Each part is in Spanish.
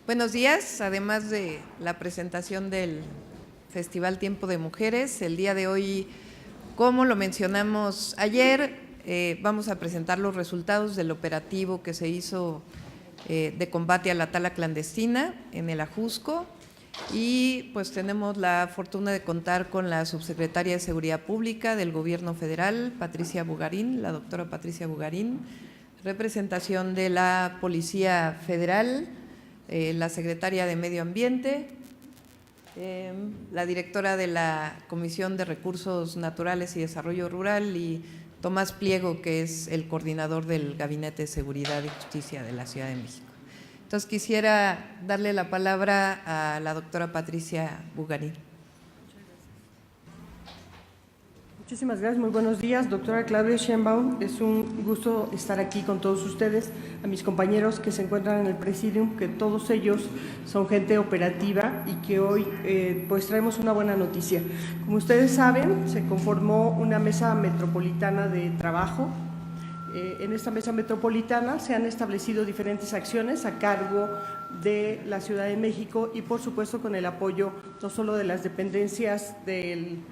Buenos días, además de la presentación del Festival Tiempo de Mujeres, el día de hoy, como lo mencionamos ayer, vamos a presentar los resultados del operativo que se hizo de combate a la tala clandestina en el Ajusco, y pues tenemos la fortuna de contar con la subsecretaria de Seguridad Pública del Gobierno Federal, Patricia Bugarín, la doctora Patricia Bugarín, representación de la Policía Federal, la secretaria de Medio Ambiente, la directora de la Comisión de Recursos Naturales y Desarrollo Rural, y Tomás Pliego, que es el coordinador del Gabinete de Seguridad y Justicia de la Ciudad de México. Entonces quisiera darle la palabra a la doctora Patricia Bugarín. Muchísimas gracias, muy buenos días, doctora Claudia Sheinbaum. Es un gusto estar aquí con todos ustedes, a mis compañeros que se encuentran en el presidium, que todos ellos son gente operativa y que hoy pues traemos una buena noticia. Como ustedes saben, se conformó una mesa metropolitana de trabajo. En esta mesa metropolitana se han establecido diferentes acciones a cargo de la Ciudad de México y por supuesto con el apoyo no solo de las dependencias del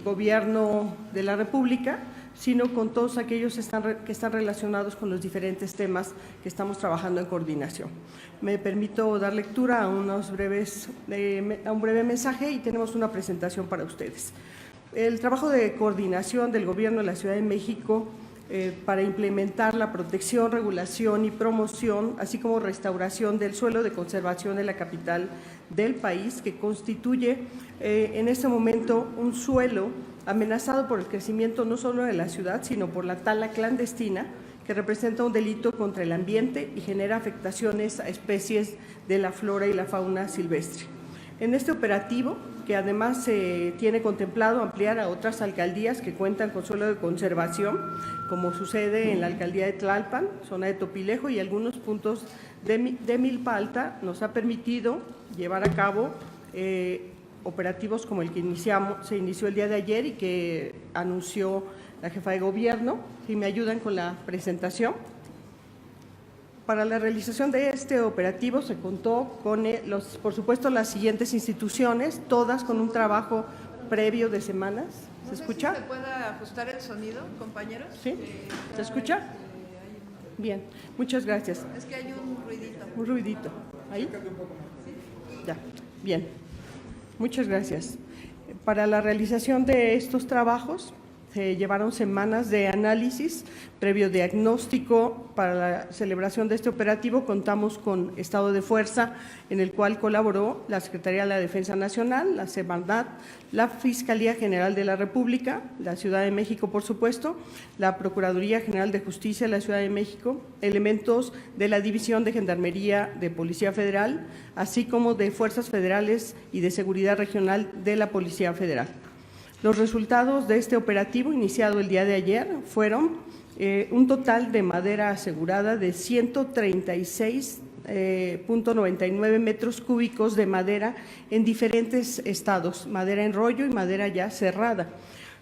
Gobierno de la República, sino con todos aquellos que están relacionados con los diferentes temas que estamos trabajando en coordinación. Me permito dar lectura a un breve mensaje y tenemos una presentación para ustedes. El trabajo de coordinación del Gobierno de la Ciudad de México para implementar la protección, regulación y promoción, así como restauración del suelo de conservación de la capital del país, que constituye en este momento un suelo amenazado por el crecimiento no solo de la ciudad, sino por la tala clandestina, que representa un delito contra el ambiente y genera afectaciones a especies de la flora y la fauna silvestre. En este operativo, que además se tiene contemplado ampliar a otras alcaldías que cuentan con suelo de conservación, como sucede en la alcaldía de Tlalpan, zona de Topilejo y algunos puntos de Milpa Alta, nos ha permitido llevar a cabo operativos como el que se inició el día de ayer y que anunció la jefa de gobierno. Si me ayudan con la presentación. Para la realización de este operativo se contó con, por supuesto, las siguientes instituciones, todas con un trabajo previo de semanas. ¿Se escucha? ¿Se puede ajustar el sonido, compañeros? ¿Sí? ¿Se escucha? Bien, muchas gracias. Es que hay un ruidito. Un ruidito. ¿Ahí? Ya, bien. Muchas gracias. Para la realización de estos trabajos se llevaron semanas de análisis, previo diagnóstico. Para la celebración de este operativo contamos con estado de fuerza, en el cual colaboró la Secretaría de la Defensa Nacional, la Semarnat, la Fiscalía General de la República, la Ciudad de México, por supuesto, la Procuraduría General de Justicia de la Ciudad de México, elementos de la División de Gendarmería de Policía Federal, así como de Fuerzas Federales y de Seguridad Regional de la Policía Federal. Los resultados de este operativo iniciado el día de ayer fueron un total de madera asegurada de 136,99 metros cúbicos de madera en diferentes estados, madera en rollo y madera ya cerrada.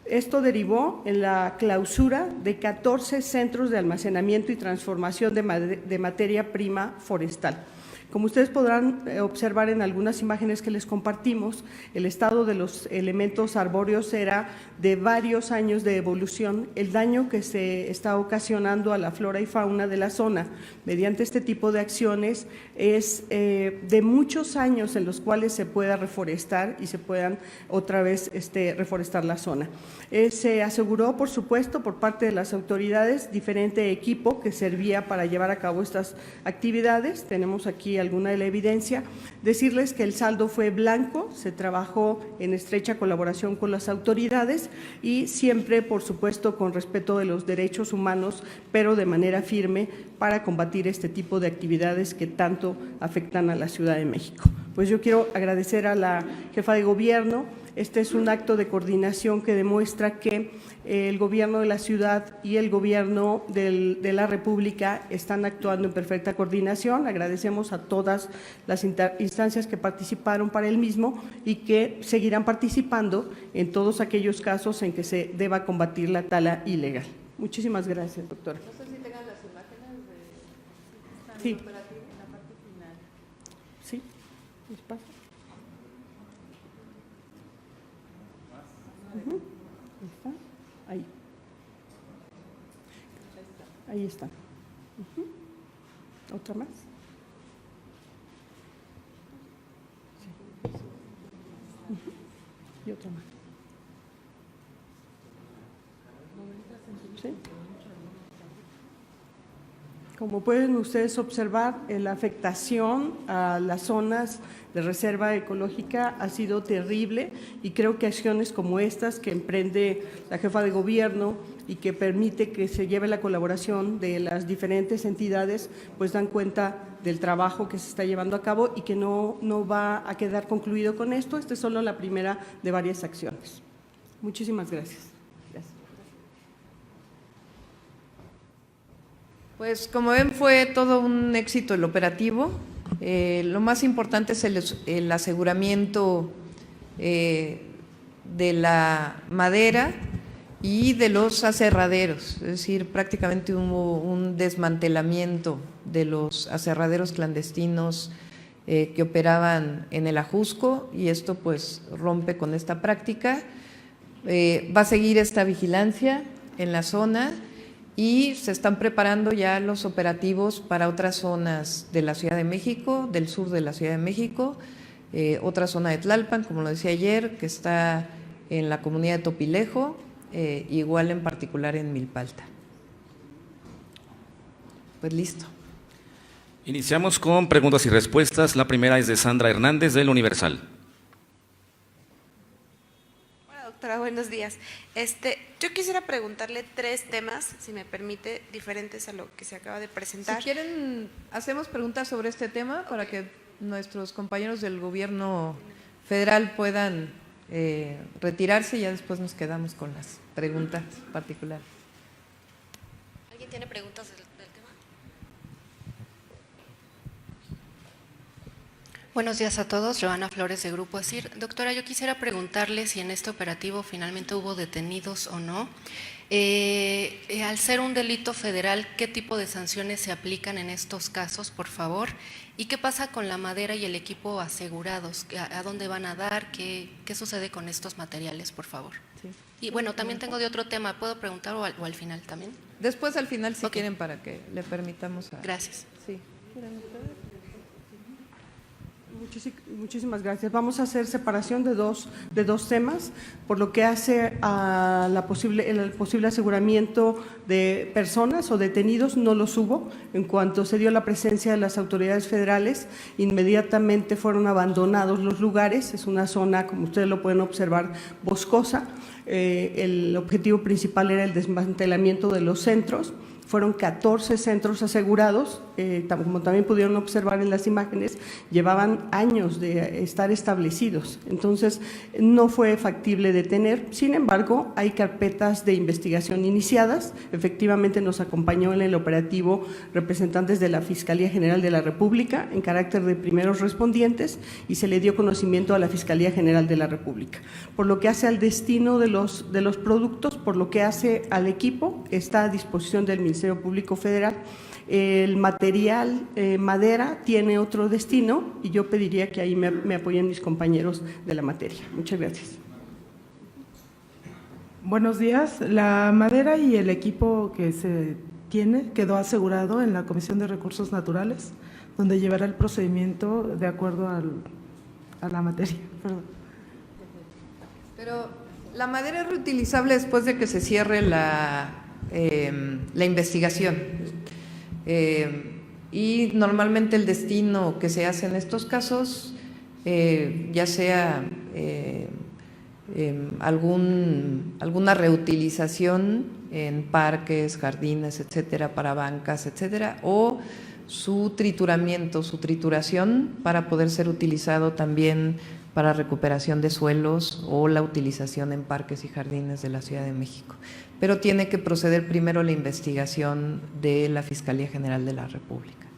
Esto derivó en la clausura de 14 centros de almacenamiento y transformación de materia prima forestal. Como ustedes podrán observar en algunas imágenes que les compartimos, el estado de los elementos arbóreos era de varios años de evolución. El daño que se está ocasionando a la flora y fauna de la zona mediante este tipo de acciones es de muchos años en los cuales se pueda reforestar y se puedan otra vez reforestar la zona. Se aseguró, por supuesto, por parte de las autoridades, diferente equipo que servía para llevar a cabo estas actividades. Tenemos aquí alguna de la evidencia. Decirles que el saldo fue blanco, se trabajó en estrecha colaboración con las autoridades y siempre, por supuesto, con respeto de los derechos humanos, pero de manera firme para combatir este tipo de actividades que tanto afectan a la Ciudad de México. Pues yo quiero agradecer a la jefa de gobierno. Este es un acto de coordinación que demuestra que el gobierno de la ciudad y el gobierno de la República están actuando en perfecta coordinación. Agradecemos a todas las instancias que participaron para el mismo y que seguirán participando en todos aquellos casos en que se deba combatir la tala ilegal. Muchísimas gracias, doctora. No sé si tengan las imágenes de… Sí. ¿Sí? Despacio. Ahí está. Ahí. Ahí está. ¿Otra más? Sí. Y otra más. ¿Sí? Como pueden ustedes observar, la afectación a las zonas de reserva ecológica ha sido terrible y creo que acciones como estas que emprende la jefa de gobierno y que permite que se lleve la colaboración de las diferentes entidades, pues dan cuenta del trabajo que se está llevando a cabo y que no va a quedar concluido con esto. Esta es solo la primera de varias acciones. Muchísimas gracias. Pues como ven, fue todo un éxito el operativo. Lo más importante es el aseguramiento de la madera y de los aserraderos, es decir, prácticamente hubo un desmantelamiento de los aserraderos clandestinos que operaban en el Ajusco, y esto pues rompe con esta práctica. Va a seguir esta vigilancia en la zona y se están preparando ya los operativos para otras zonas de la Ciudad de México, del sur de la Ciudad de México, otra zona de Tlalpan, como lo decía ayer, que está en la comunidad de Topilejo, igual en particular en Milpalta. Pues listo. Iniciamos con preguntas y respuestas. La primera es de Sandra Hernández, del Universal. Hola, doctora, buenos días. Yo quisiera preguntarle 3 temas, si me permite, diferentes a lo que se acaba de presentar. Si quieren, hacemos preguntas sobre este tema para que nuestros compañeros del gobierno federal puedan retirarse y ya después nos quedamos con las preguntas particulares. ¿Alguien tiene preguntas del tema? Buenos días a todos, Joana Flores de Grupo ASIR. Doctora, yo quisiera preguntarle si en este operativo finalmente hubo detenidos o no. Al ser un delito federal, ¿qué tipo de sanciones se aplican en estos casos, por favor? ¿Y qué pasa con la madera y el equipo asegurados? ¿A dónde van a dar? ¿Qué sucede con estos materiales, por favor? Sí. Y bueno, también tengo de otro tema, ¿puedo preguntar o al final también? Después al final si Ok. quieren para que le permitamos a… Gracias. Sí. Muchísimas gracias. Vamos a hacer separación de dos temas, por lo que hace a el posible aseguramiento de personas o detenidos, no los hubo. En cuanto se dio la presencia de las autoridades federales, inmediatamente fueron abandonados los lugares. Es una zona, como ustedes lo pueden observar, boscosa. El objetivo principal era el desmantelamiento de los centros. Fueron 14 centros asegurados, como también pudieron observar en las imágenes, llevaban años de estar establecidos, entonces no fue factible detener. Sin embargo, hay carpetas de investigación iniciadas. Efectivamente nos acompañó en el operativo representantes de la Fiscalía General de la República en carácter de primeros respondientes y se le dio conocimiento a la Fiscalía General de la República. Por lo que hace al destino de los productos, por lo que hace al equipo, está a disposición del Ministerio Público Federal. El material madera tiene otro destino y yo pediría que ahí me apoyen mis compañeros de la materia. Muchas gracias. Buenos días. La madera y el equipo que se tiene quedó asegurado en la Comisión de Recursos Naturales, donde llevará el procedimiento de acuerdo a la materia. Perdón. Pero la madera es reutilizable después de que se cierre la investigación. Y normalmente el destino que se hace en estos casos, ya sea alguna reutilización en parques, jardines, etcétera, para bancas, etcétera, o su trituramiento, su trituración para poder ser utilizado también para recuperación de suelos o la utilización en parques y jardines de la Ciudad de México. Pero tiene que proceder primero la investigación de la Fiscalía General de la República.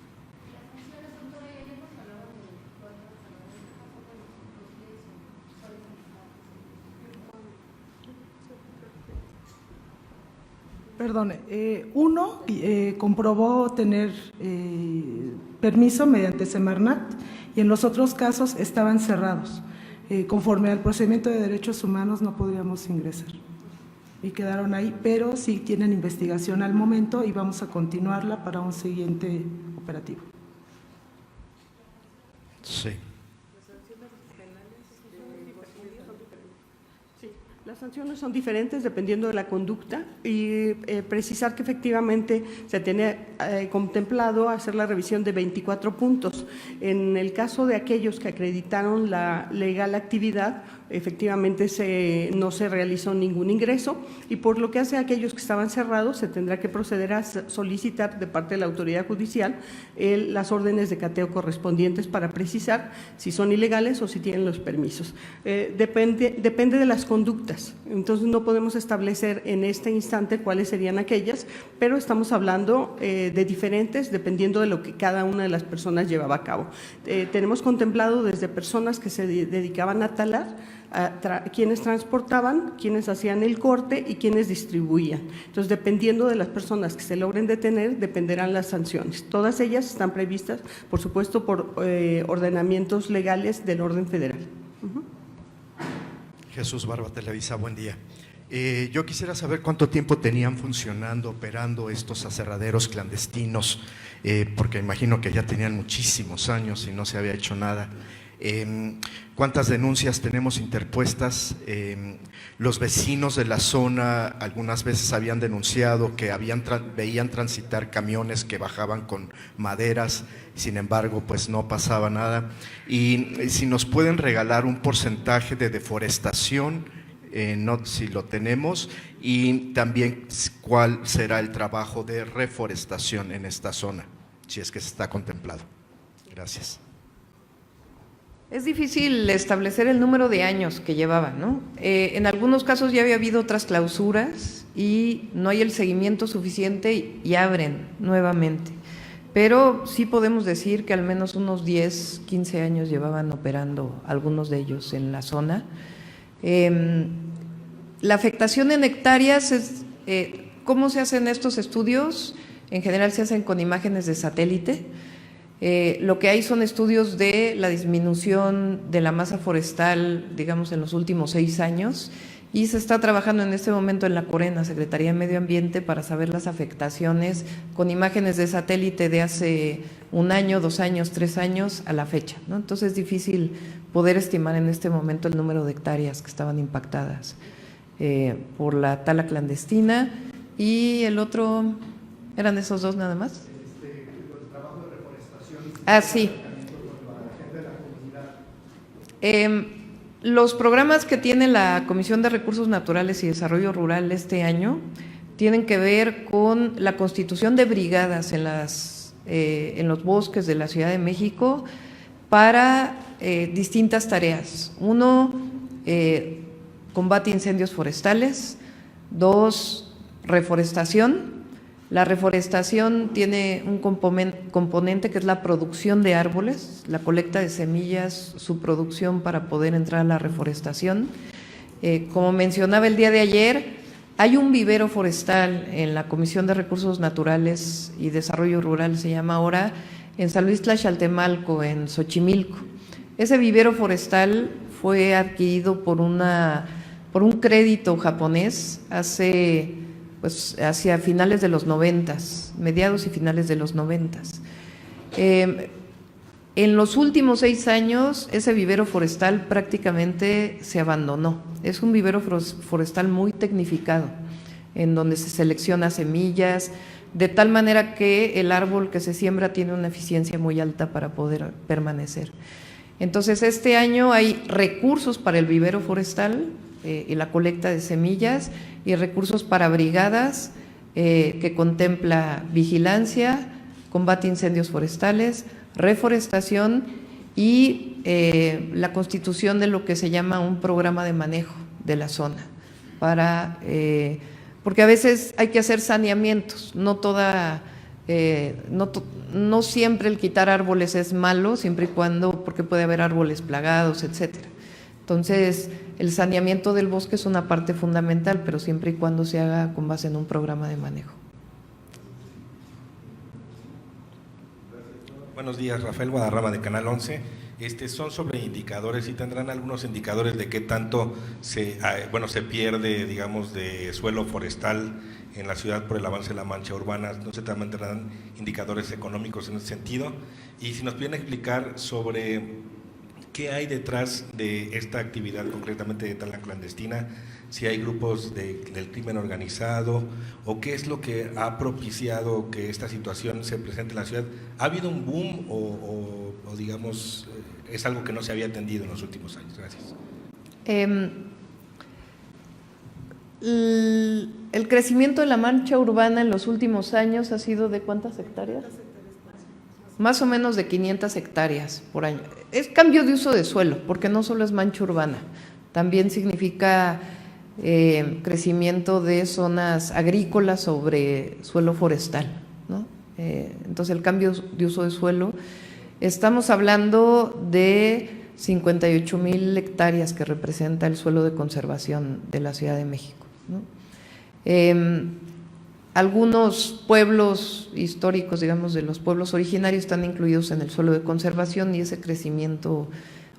Perdone, uno comprobó tener permiso mediante Semarnat y en los otros casos estaban cerrados. Conforme al procedimiento de derechos humanos no podríamos ingresar y quedaron ahí, pero sí tienen investigación al momento y vamos a continuarla para un siguiente operativo. Sí. Las sanciones son diferentes dependiendo de la conducta y precisar que efectivamente se tiene contemplado hacer la revisión de 24 puntos. En el caso de aquellos que acreditaron la legal actividad, efectivamente no se realizó ningún ingreso y por lo que hace a aquellos que estaban cerrados se tendrá que proceder a solicitar de parte de la autoridad judicial las órdenes de cateo correspondientes para precisar si son ilegales o si tienen los permisos. Depende de las conductas, entonces no podemos establecer en este instante cuáles serían aquellas, pero estamos hablando de diferentes dependiendo de lo que cada una de las personas llevaba a cabo. Tenemos contemplado desde personas que se dedicaban a talar, quienes transportaban, quienes hacían el corte y quienes distribuían. Entonces, dependiendo de las personas que se logren detener, dependerán las sanciones. Todas ellas están previstas, por supuesto, por ordenamientos legales del orden federal. Jesús Barba, Televisa, buen día. Yo quisiera saber cuánto tiempo tenían funcionando, operando estos aserraderos clandestinos, porque imagino que ya tenían muchísimos años y no se había hecho nada. ¿Cuántas denuncias tenemos interpuestas? Los vecinos de la zona algunas veces habían denunciado que veían transitar camiones que bajaban con maderas, sin embargo pues no pasaba nada. Y si nos pueden regalar un porcentaje de deforestación, si lo tenemos, y también cuál será el trabajo de reforestación en esta zona, si es que se está contemplado. Gracias. Es difícil establecer el número de años que llevaban, ¿no? En algunos casos ya había habido otras clausuras y no hay el seguimiento suficiente y abren nuevamente. Pero sí podemos decir que al menos unos 10, 15 años llevaban operando algunos de ellos en la zona. La afectación en hectáreas es, ¿cómo se hacen estos estudios? En general se hacen con imágenes de satélite. Lo que hay son estudios de la disminución de la masa forestal, digamos, en los últimos 6 años, y se está trabajando en este momento en la CORENA, Secretaría de Medio Ambiente, para saber las afectaciones con imágenes de satélite de hace 1 año, 2 años, 3 años a la fecha, ¿no? Entonces es difícil poder estimar en este momento el número de hectáreas que estaban impactadas por la tala clandestina, y el otro, ¿eran esos 2 nada más? Ah, sí. Los programas que tiene la Comisión de Recursos Naturales y Desarrollo Rural este año tienen que ver con la constitución de brigadas en los bosques de la Ciudad de México para distintas tareas. 1, combate a incendios forestales. 2, reforestación. La reforestación tiene un componente que es la producción de árboles, la colecta de semillas, su producción para poder entrar a la reforestación. Como mencionaba el día de ayer, hay un vivero forestal en la Comisión de Recursos Naturales y Desarrollo Rural, se llama ahora, en San Luis Tlaxaltemalco, en Xochimilco. Ese vivero forestal fue adquirido por un crédito japonés hacia finales de los 90, mediados y finales de los 90. En los últimos 6 años, ese vivero forestal prácticamente se abandonó. Es un vivero forestal muy tecnificado, en donde se selecciona semillas, de tal manera que el árbol que se siembra tiene una eficiencia muy alta para poder permanecer. Entonces, este año hay recursos para el vivero forestal y la colecta de semillas, y recursos para brigadas que contempla vigilancia, combate a incendios forestales, reforestación y la constitución de lo que se llama un programa de manejo de la zona, porque a veces hay que hacer saneamientos, no siempre el quitar árboles es malo, siempre y cuando, porque puede haber árboles plagados, etcétera. Entonces, el saneamiento del bosque es una parte fundamental, pero siempre y cuando se haga con base en un programa de manejo. Buenos días, Rafael Guadarrama de Canal 11. son sobre indicadores y tendrán algunos indicadores de qué tanto se pierde, digamos, de suelo forestal en la ciudad por el avance de la mancha urbana. No sé, también tendrán indicadores económicos en ese sentido. Y si nos pueden explicar sobre qué hay detrás de esta actividad, concretamente de tala clandestina, si hay grupos del crimen organizado o qué es lo que ha propiciado que esta situación se presente en la ciudad. ¿Ha habido un boom o digamos, es algo que no se había atendido en los últimos años? Gracias. El crecimiento de la mancha urbana en los últimos años ha sido ¿de cuántas hectáreas? Más o menos de 500 hectáreas por año. Es cambio de uso de suelo, porque no solo es mancha urbana, también significa crecimiento de zonas agrícolas sobre suelo forestal, ¿no? Entonces el cambio de uso de suelo, estamos hablando de 58,000 hectáreas que representa el suelo de conservación de la Ciudad de México, ¿no? Algunos pueblos históricos, digamos, de los pueblos originarios están incluidos en el suelo de conservación y ese crecimiento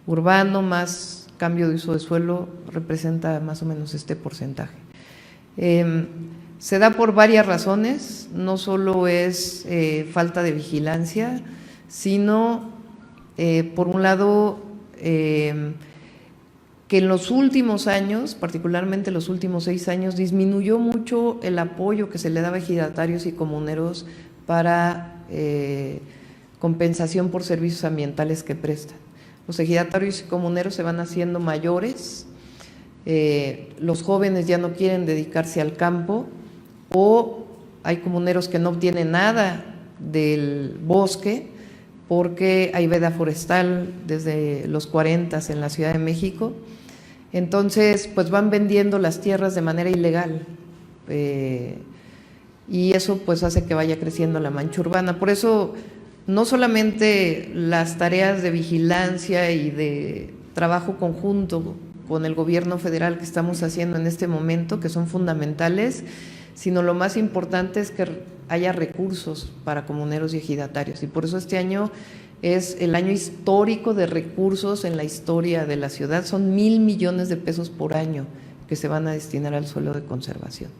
urbano más cambio de uso de suelo representa más o menos este porcentaje. Se da por varias razones, no solo es falta de vigilancia, sino por un lado que en los últimos años, particularmente los últimos 6 años, disminuyó mucho el apoyo que se le daba a ejidatarios y comuneros para compensación por servicios ambientales que prestan. Los ejidatarios y comuneros se van haciendo mayores, los jóvenes ya no quieren dedicarse al campo o hay comuneros que no obtienen nada del bosque porque hay veda forestal desde los 40 en la Ciudad de México. Entonces, pues van vendiendo las tierras de manera ilegal y eso pues hace que vaya creciendo la mancha urbana. Por eso no solamente las tareas de vigilancia y de trabajo conjunto con el gobierno federal que estamos haciendo en este momento, que son fundamentales, sino lo más importante es que haya recursos para comuneros y ejidatarios. Y por eso este año es el año histórico de recursos en la historia de la ciudad. Son 1,000 millones de pesos por año que se van a destinar al suelo de conservación.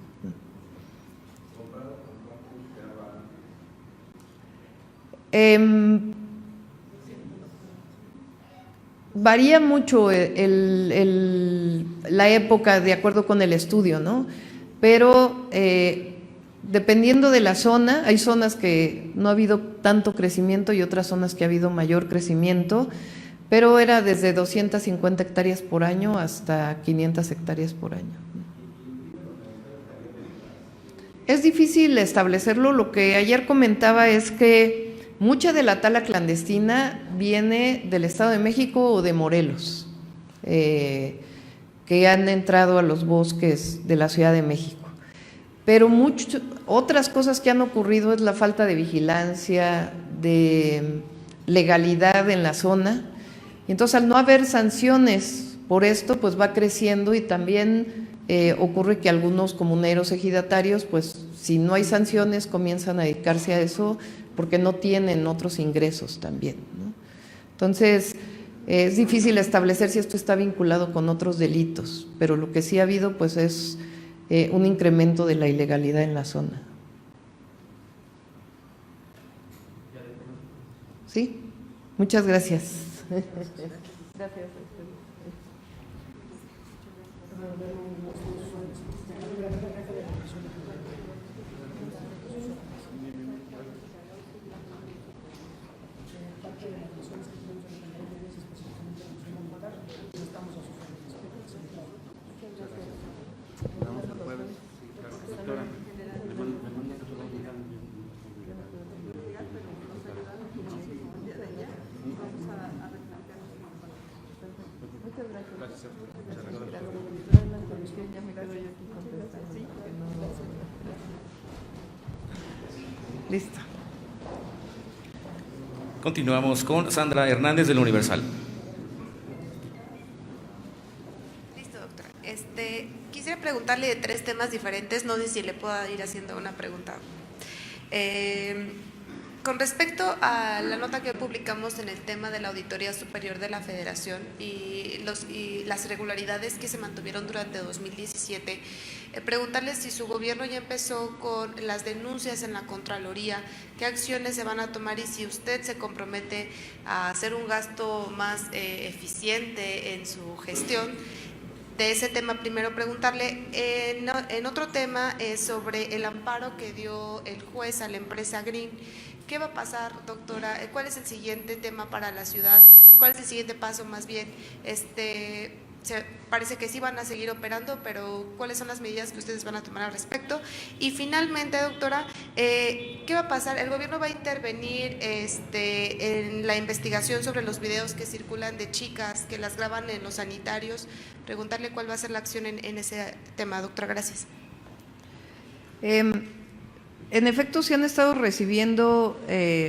Varía mucho la época de acuerdo con el estudio, ¿no? Pero dependiendo de la zona, hay zonas que no ha habido tanto crecimiento y otras zonas que ha habido mayor crecimiento, pero era desde 250 hectáreas por año hasta 500 hectáreas por año. Es difícil establecerlo. Lo que ayer comentaba es que mucha de la tala clandestina viene del Estado de México o de Morelos, que han entrado a los bosques de la Ciudad de México. Pero otras cosas que han ocurrido es la falta de vigilancia, de legalidad en la zona. Y entonces, al no haber sanciones por esto, pues va creciendo y también ocurre que algunos comuneros ejidatarios, pues si no hay sanciones, comienzan a dedicarse a eso porque no tienen otros ingresos también, ¿no? Entonces, es difícil establecer si esto está vinculado con otros delitos, pero lo que sí ha habido pues es un incremento de la ilegalidad en la zona. ¿Sí? Muchas gracias. Gracias. Listo. Continuamos con Sandra Hernández del Universal. Listo, doctora. Quisiera preguntarle de 3 temas diferentes, no sé si le puedo ir haciendo una pregunta. Con respecto a la nota que publicamos en el tema de la Auditoría Superior de la Federación y las irregularidades que se mantuvieron durante 2017, preguntarles si su gobierno ya empezó con las denuncias en la Contraloría, qué acciones se van a tomar y si usted se compromete a hacer un gasto más eficiente en su gestión. De ese tema primero preguntarle, en otro tema sobre el amparo que dio el juez a la empresa Green. ¿Qué va a pasar, doctora? ¿Cuál es el siguiente tema para la ciudad? ¿Cuál es el siguiente paso más bien? Parece que sí van a seguir operando, pero ¿cuáles son las medidas que ustedes van a tomar al respecto? Y finalmente, doctora, ¿qué va a pasar? ¿El gobierno va a intervenir en la investigación sobre los videos que circulan de chicas que las graban en los sanitarios? Preguntarle cuál va a ser la acción en ese tema, doctora. Gracias. En efecto, se han estado recibiendo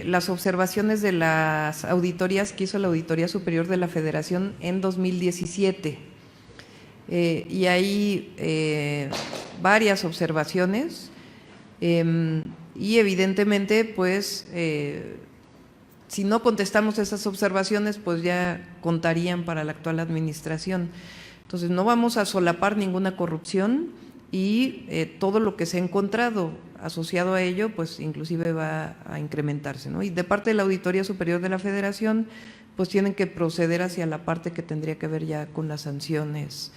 las observaciones de las auditorías que hizo la Auditoría Superior de la Federación en 2017. Y hay varias observaciones y evidentemente, pues, si no contestamos esas observaciones, pues ya contarían para la actual administración. Entonces, no vamos a solapar ninguna corrupción y todo lo que se ha encontrado asociado a ello, pues inclusive va a incrementarse, ¿no? Y de parte de la Auditoría Superior de la Federación, pues tienen que proceder hacia la parte que tendría que ver ya con las sanciones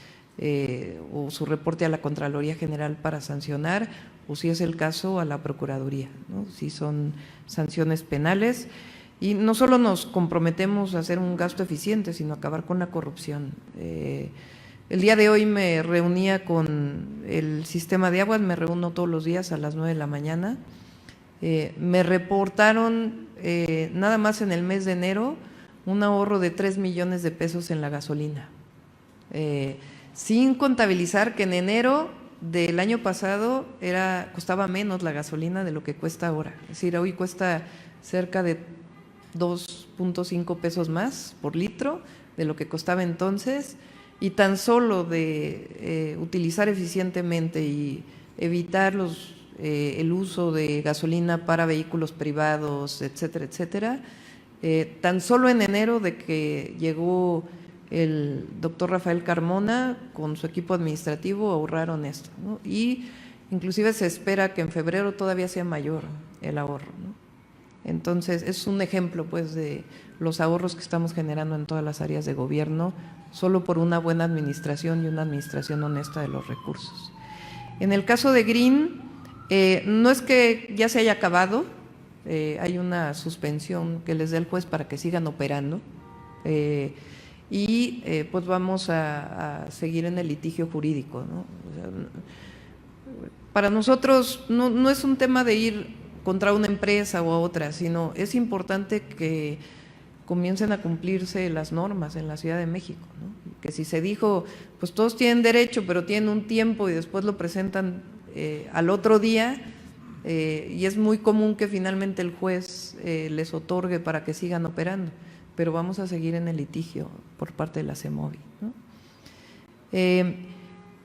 o su reporte a la Contraloría General para sancionar, o si es el caso, a la Procuraduría, ¿no? Si son sanciones penales. Y no solo nos comprometemos a hacer un gasto eficiente, sino a acabar con la corrupción. El día de hoy me reunía con el sistema de aguas, me reúno todos los días a las 9 de la mañana. Me reportaron nada más en el mes de enero un ahorro de 3 millones de pesos en la gasolina, sin contabilizar que en enero del año pasado costaba menos la gasolina de lo que cuesta ahora. Es decir, hoy cuesta cerca de 2.5 pesos más por litro de lo que costaba entonces. Y tan solo de utilizar eficientemente y evitar el uso de gasolina para vehículos privados, etcétera, etcétera, tan solo en enero de que llegó el doctor Rafael Carmona con su equipo administrativo ahorraron esto, ¿no? Y inclusive se espera que en febrero todavía sea mayor el ahorro, ¿no? Entonces, es un ejemplo, pues, de los ahorros que estamos generando en todas las áreas de gobierno, solo por una buena administración y una administración honesta de los recursos. En el caso de Green, no es que ya se haya acabado, hay una suspensión que les dé el juez para que sigan operando, y pues vamos a seguir en el litigio jurídico, ¿no? O sea, para nosotros no es un tema de ir contra una empresa o a otra, sino es importante que comiencen a cumplirse las normas en la Ciudad de México, ¿no? Que si se dijo, pues todos tienen derecho, pero tienen un tiempo y después lo presentan al otro día, y es muy común que finalmente el juez les otorgue para que sigan operando, pero vamos a seguir en el litigio por parte de la CEMOVI, ¿no?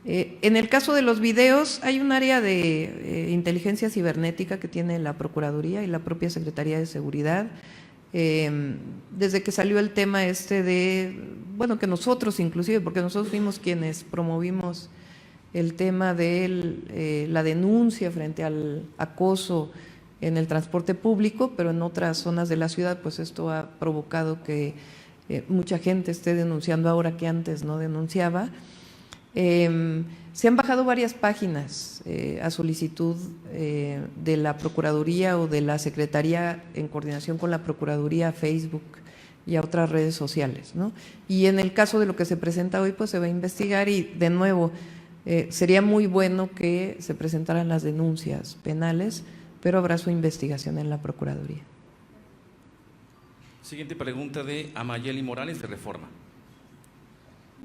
En el caso de los videos, hay un área de inteligencia cibernética que tiene la Procuraduría y la propia Secretaría de Seguridad. Desde que salió el tema bueno, que nosotros inclusive, porque nosotros fuimos quienes promovimos el tema de la denuncia frente al acoso en el transporte público, pero en otras zonas de la ciudad, pues esto ha provocado que mucha gente esté denunciando ahora que antes no denunciaba. Se han bajado varias páginas a solicitud de la Procuraduría o de la Secretaría en coordinación con la Procuraduría a Facebook y a otras redes sociales, ¿no? Y en el caso de lo que se presenta hoy, pues se va a investigar y de nuevo sería muy bueno que se presentaran las denuncias penales, pero habrá su investigación en la Procuraduría. Siguiente pregunta de Amayeli Morales, de Reforma.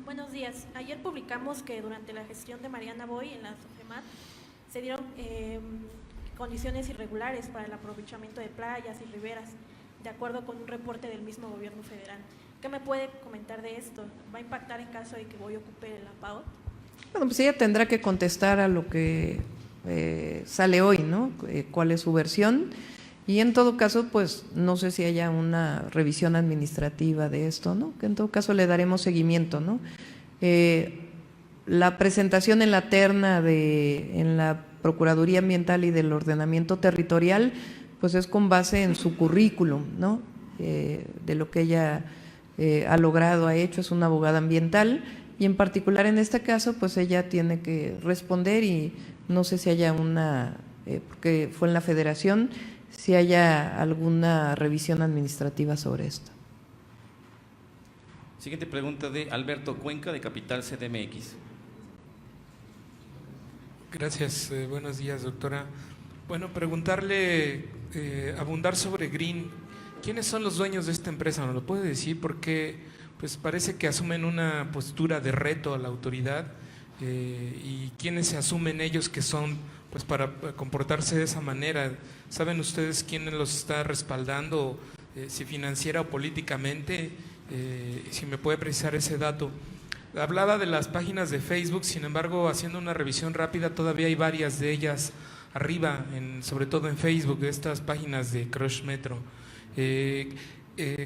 Buenos días. Ayer publicamos que durante la gestión de Mariana Boy en la SOGEMAT se dieron condiciones irregulares para el aprovechamiento de playas y riberas, de acuerdo con un reporte del mismo gobierno federal. ¿Qué me puede comentar de esto? ¿Va a impactar en caso de que Boy ocupe la PAOT? Bueno, pues ella tendrá que contestar a lo que sale hoy, ¿no? ¿Cuál es su versión? Y en todo caso, pues no sé si haya una revisión administrativa de esto, ¿no? Que en todo caso le daremos seguimiento, ¿no? La presentación en la terna en la Procuraduría Ambiental y del Ordenamiento Territorial, pues es con base en su currículum, ¿no? De lo que ella ha logrado, ha hecho, es una abogada ambiental y en particular en este caso, pues ella tiene que responder y no sé si haya una, porque fue en la Federación, si haya alguna revisión administrativa sobre esto. Siguiente pregunta de Alberto Cuenca, de Capital CDMX. Gracias, buenos días, doctora. Bueno, preguntarle, abundar sobre Green. ¿Quiénes son los dueños de esta empresa? ¿Nos lo puede decir? Porque pues parece que asumen una postura de reto a la autoridad y quiénes se asumen ellos que son pues para comportarse de esa manera. ¿Saben ustedes quién los está respaldando, si financiera o políticamente? Si me puede precisar ese dato. Hablaba de las páginas de Facebook, sin embargo, haciendo una revisión rápida, todavía hay varias de ellas arriba, sobre todo en Facebook, de estas páginas de Crush Metro.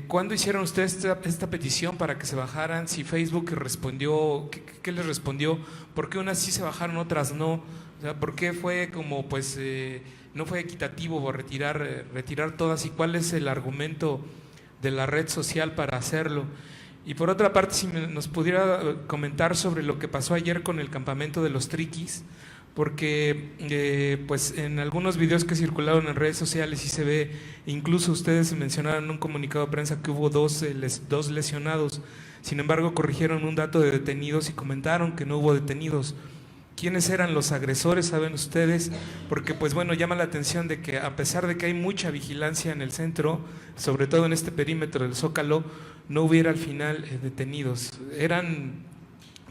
¿Cuándo hicieron ustedes esta petición para que se bajaran? Si Facebook respondió, ¿qué les respondió? ¿Por qué unas sí se bajaron, otras no? O sea, ¿por qué fue como, pues, no fue equitativo retirar todas? ¿Y cuál es el argumento de la red social para hacerlo? Y por otra parte, si nos pudiera comentar sobre lo que pasó ayer con el campamento de los Triquis, porque pues en algunos videos que circularon en redes sociales sí se ve, incluso ustedes mencionaron en un comunicado de prensa que hubo dos lesionados, sin embargo corrigieron un dato de detenidos y comentaron que no hubo detenidos. ¿Quiénes eran los agresores, saben ustedes? Porque pues bueno, llama la atención de que a pesar de que hay mucha vigilancia en el centro, sobre todo en este perímetro del Zócalo, no hubiera al final detenidos. ¿Eran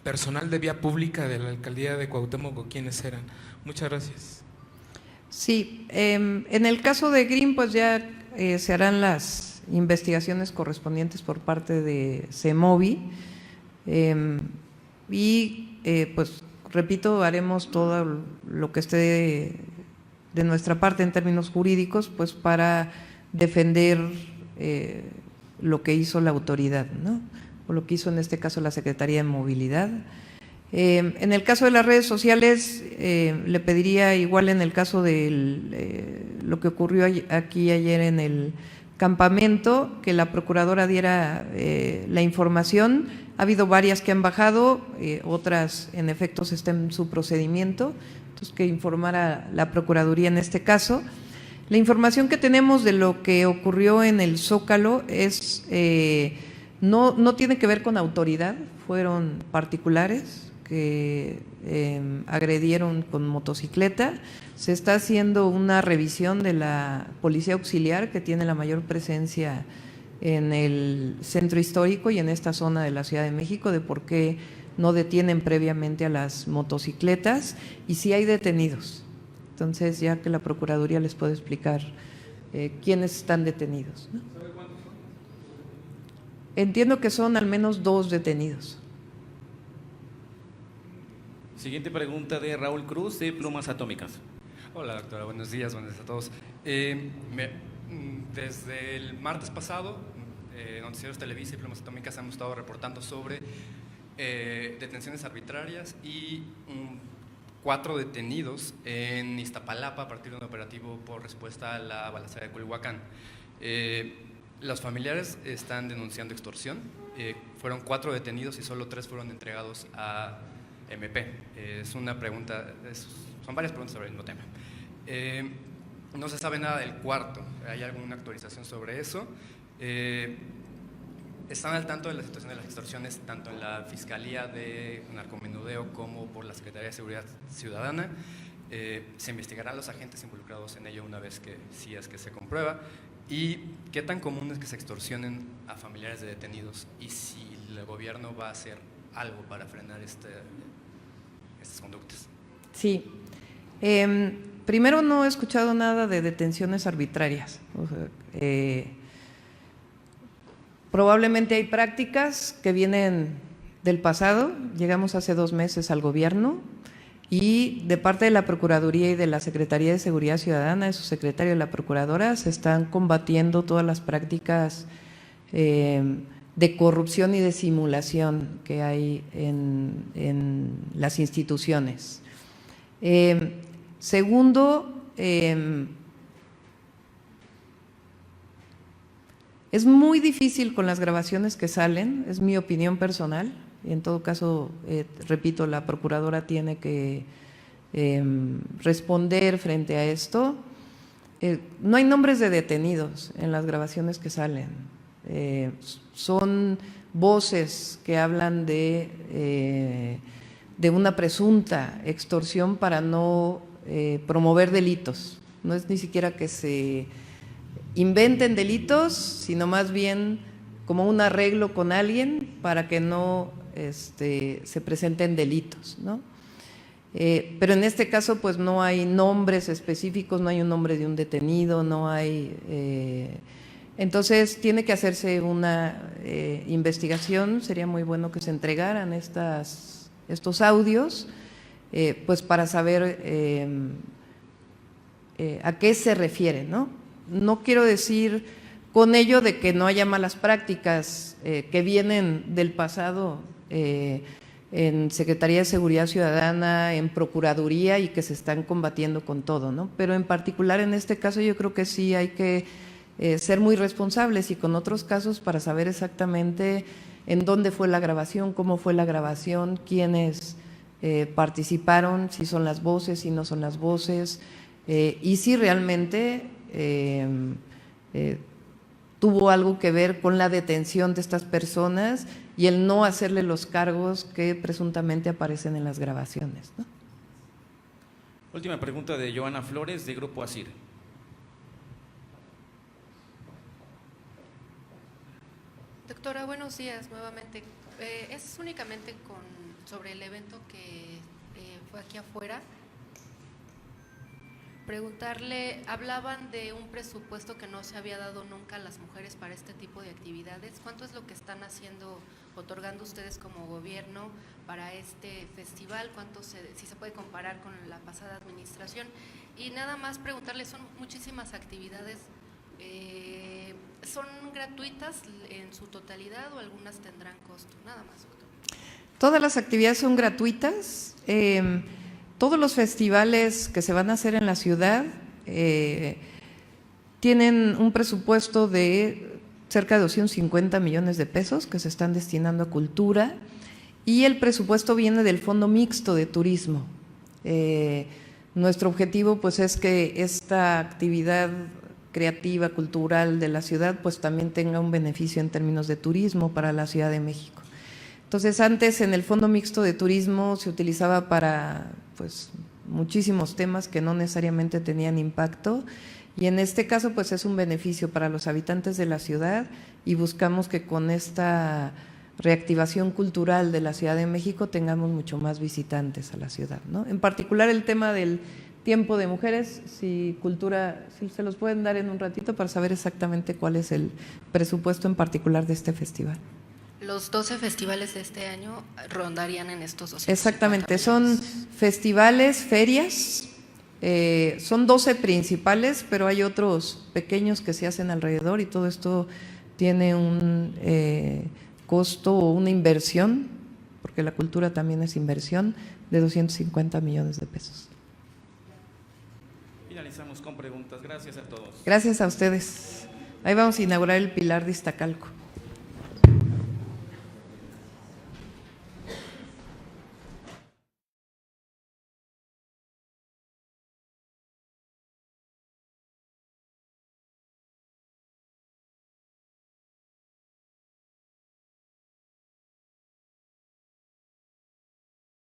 personal de vía pública de la alcaldía de Cuauhtémoc o quiénes eran? Muchas gracias. Sí, en el caso de Green, pues ya se harán las investigaciones correspondientes por parte de CEMOVI y pues repito, haremos todo lo que esté de nuestra parte en términos jurídicos, pues para defender lo que hizo la autoridad, ¿no? O lo que hizo en este caso la Secretaría de Movilidad. En el caso de las redes sociales, le pediría igual en el caso de lo que ocurrió aquí ayer en el campamento, que la procuradora diera la información. Ha habido varias que han bajado, otras en efecto están en su procedimiento, entonces que informara la Procuraduría en este caso. La información que tenemos de lo que ocurrió en el Zócalo es no tiene que ver con autoridad, fueron particulares que agredieron con motocicleta. Se está haciendo una revisión de la Policía Auxiliar, que tiene la mayor presencia en el centro histórico y en esta zona de la Ciudad de México, de por qué no detienen previamente a las motocicletas y si hay detenidos. Entonces, ya que la Procuraduría les puede explicar quiénes están detenidos, ¿no? Entiendo que son al menos 2 detenidos. Siguiente pregunta de Raúl Cruz, de Plumas Atómicas. Hola, doctora, buenos días a todos. Desde el martes pasado, Noticieros Televisa y Plumas Atómicas hemos estado reportando sobre detenciones arbitrarias y 4 detenidos en Iztapalapa a partir de un operativo por respuesta a la balacera de Culhuacán. Los familiares están denunciando extorsión. Fueron 4 detenidos y solo 3 fueron entregados a MP. Es una pregunta, son varias preguntas sobre el mismo tema. No se sabe nada del cuarto. ¿Hay alguna actualización sobre eso? ¿Están al tanto de la situación de las extorsiones tanto en la Fiscalía de Narcomenudeo como por la Secretaría de Seguridad Ciudadana? ¿Se investigarán los agentes involucrados en ello una vez que sí es que se comprueba? ¿Y qué tan común es que se extorsionen a familiares de detenidos? Y si el gobierno va a hacer algo para frenar estas conductas. Sí. Primero, no he escuchado nada de detenciones arbitrarias. O sea, probablemente hay prácticas que vienen del pasado. Llegamos hace 2 meses al gobierno y de parte de la Procuraduría y de la Secretaría de Seguridad Ciudadana, de su secretario y la Procuradora, se están combatiendo todas las prácticas de corrupción y de simulación que hay en las instituciones. Segundo, es muy difícil con las grabaciones que salen, es mi opinión personal. En todo caso, repito, la Procuradora tiene que responder frente a esto. No hay nombres de detenidos en las grabaciones que salen. Son voces que hablan de una presunta extorsión para no promover delitos. No es ni siquiera que se inventen delitos, sino más bien como un arreglo con alguien para que no se presenten delitos, ¿no? Pero en este caso pues no hay nombres específicos, no hay un nombre de un detenido, no hay… entonces tiene que hacerse una investigación, sería muy bueno que se entregaran estos audios, pues para saber a qué se refiere, ¿no? No quiero decir con ello de que no haya malas prácticas que vienen del pasado en Secretaría de Seguridad Ciudadana, en Procuraduría y que se están combatiendo con todo, ¿no? Pero en particular en este caso yo creo que sí hay que ser muy responsables y con otros casos para saber exactamente en dónde fue la grabación, cómo fue la grabación, quiénes participaron, si son las voces, si no son las voces, y si realmente tuvo algo que ver con la detención de estas personas y el no hacerle los cargos que presuntamente aparecen en las grabaciones, ¿no? Última pregunta de Joana Flores, de Grupo ASIR. Doctora, buenos días nuevamente. Es únicamente sobre el evento que fue aquí afuera. Preguntarle, hablaban de un presupuesto que no se había dado nunca a las mujeres para este tipo de actividades. ¿Cuánto es lo que están otorgando ustedes como gobierno para este festival? ¿Cuánto si se puede comparar con la pasada administración? Y nada más preguntarle, son muchísimas actividades, ¿son gratuitas en su totalidad o algunas tendrán costo? Nada más, doctor. Todas las actividades son gratuitas. Todos los festivales que se van a hacer en la ciudad tienen un presupuesto de cerca de 250 millones de pesos que se están destinando a cultura y el presupuesto viene del Fondo Mixto de Turismo. Nuestro objetivo pues es que esta actividad creativa, cultural de la ciudad pues también tenga un beneficio en términos de turismo para la Ciudad de México. Entonces antes en el Fondo Mixto de Turismo se utilizaba para pues muchísimos temas que no necesariamente tenían impacto y en este caso pues es un beneficio para los habitantes de la ciudad y buscamos que con esta reactivación cultural de la Ciudad de México tengamos mucho más visitantes a la ciudad, ¿no? En particular el tema del tiempo de mujeres, si se los pueden dar en un ratito para saber exactamente cuál es el presupuesto en particular de este festival. Los 12 festivales de este año rondarían en estos 250 Exactamente, millones. son festivales, ferias, son 12 principales, pero hay otros pequeños que se hacen alrededor y todo esto tiene un costo o una inversión, porque la cultura también es inversión, de 250 millones de pesos. Finalizamos con preguntas. Gracias a todos. Gracias a ustedes. Ahí vamos a inaugurar el Pilar de Iztacalco.